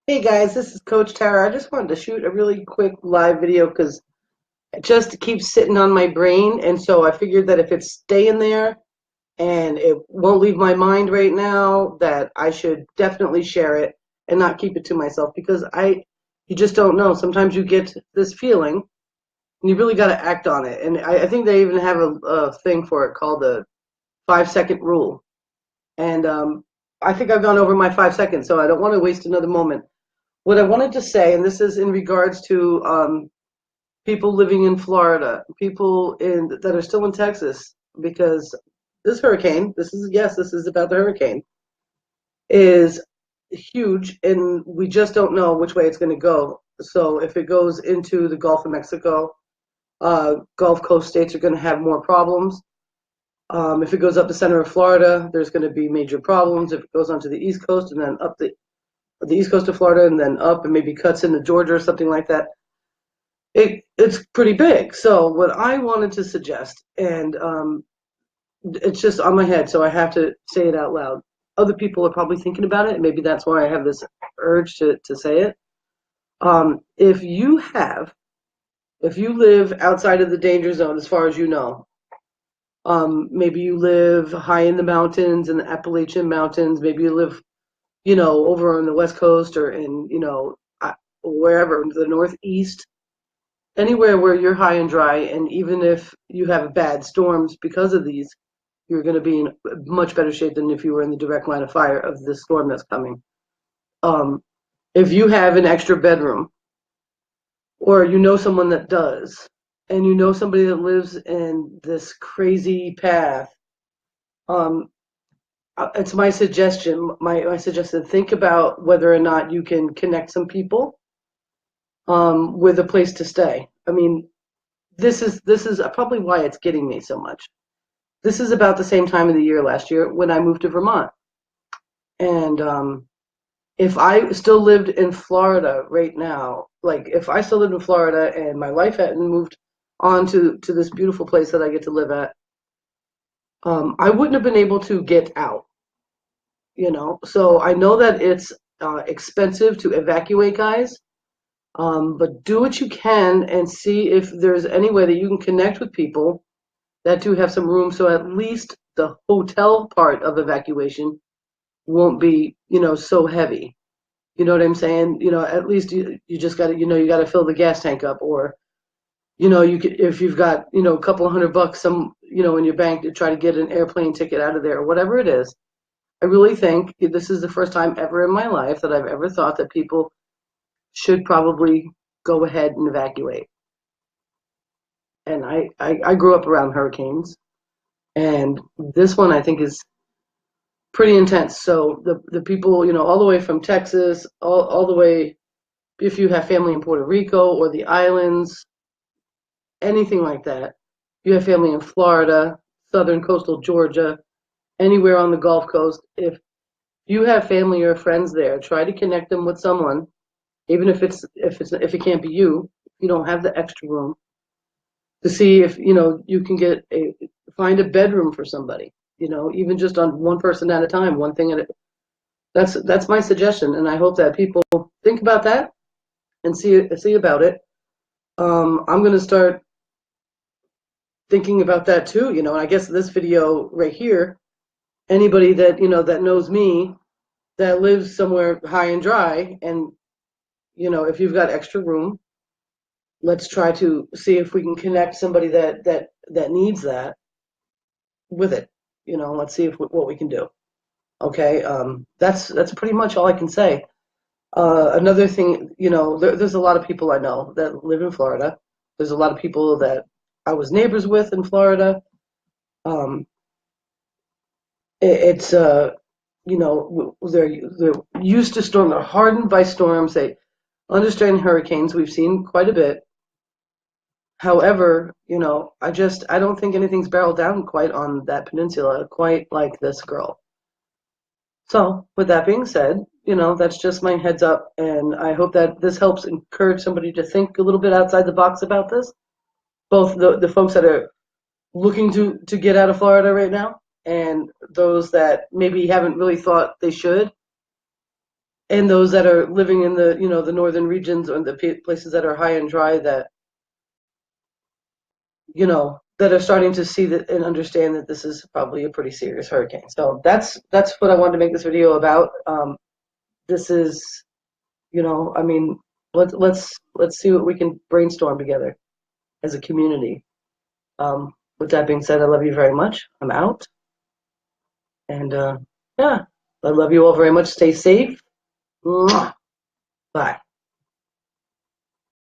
Hey guys, this is Coach Tara. I just wanted to shoot a really quick live video because it just keeps sitting on my brain. And so I figured that if it's staying there and it won't leave my mind right now, that I should definitely share it and not keep it to myself because you just don't know. Sometimes you get this feeling and you really got to act on it. And I think they even have a thing for it called the 5 second rule. And I think I've gone over my 5 seconds, so I don't want to waste another moment. What I wanted to say, and this is in regards to people living in Florida, people that are still in Texas, because this hurricane, this is about the hurricane, is huge, and we just don't know which way it's going to go. So if it goes into the Gulf of Mexico, Gulf Coast states are going to have more problems. If it goes up the center of Florida, there's going to be major problems. If it goes onto the East Coast and then up the East Coast of Florida and then up and maybe cuts into Georgia or something like that, it's pretty big. So what I wanted to suggest, and it's just on my head, so I have to say it out loud. Other people are probably thinking about it. Maybe that's why I have this urge to say it. If you live outside of the danger zone, as far as you know, maybe you live high in the mountains, in the Appalachian Mountains. Maybe you live, over on the West Coast or in, wherever, the Northeast, anywhere where you're high and dry. And even if you have bad storms because of these, you're going to be in much better shape than if you were in the direct line of fire of this storm that's coming. If you have an extra bedroom, or you know someone that does, and you know somebody that lives in this crazy path, it's my suggestion. My suggestion: think about whether or not you can connect some people with a place to stay. I mean, this is probably why it's getting me so much. This is about the same time of the year last year when I moved to Vermont, and if I still lived in Florida right now, like if I still lived in Florida and my life hadn't moved on to this beautiful place that I get to live at, I wouldn't have been able to get out. So I know that it's expensive to evacuate, guys, but do what you can and see if there's any way that you can connect with people that do have some room, so at least the hotel part of evacuation won't be, so heavy. You know what I'm saying? At least you just got to, you got to fill the gas tank up, or, you could, if you've got, a couple of $100 in your bank to try to get an airplane ticket out of there or whatever it is. I really think this is the first time ever in my life that I've ever thought that people should probably go ahead and evacuate. And I grew up around hurricanes, and this one I think is pretty intense. So the people, all the way from Texas, all the way, if you have family in Puerto Rico or the islands, anything like that, you have family in Florida, southern coastal Georgia, anywhere on the Gulf Coast, if you have family or friends there, try to connect them with someone, even if it can't be you, if you don't have the extra room, to see if you can find a bedroom for somebody, even just on one person at a time, one thing at a. That's my suggestion, and I hope that people think about that and see about it. I'm going to start thinking about that too, and I guess this video right here, anybody that that knows me, that lives somewhere high and dry, and if you've got extra room, let's try to see if we can connect somebody that needs that with it. Let's see what we can do. Okay, that's pretty much all I can say. Another thing, there's a lot of people I know that live in Florida. There's a lot of people that I was neighbors with in Florida. Um, it's they're used to storm. They're hardened by storms. They understand hurricanes. We've seen quite a bit. However, I don't think anything's barreled down quite on that peninsula, quite like this girl. So, with that being said, that's just my heads up, and I hope that this helps encourage somebody to think a little bit outside the box about this. Both the folks that are looking to get out of Florida right now, and those that maybe haven't really thought they should. and those that are living in the the northern regions or the places that are high and dry that that are starting to see that and understand that this is probably a pretty serious hurricane. So that's what I wanted to make this video about. This is, I mean, let's see what we can brainstorm together as a community. With that being said, I love you very much. I'm out, and yeah, I love you all very much. Stay safe. Mwah. Bye.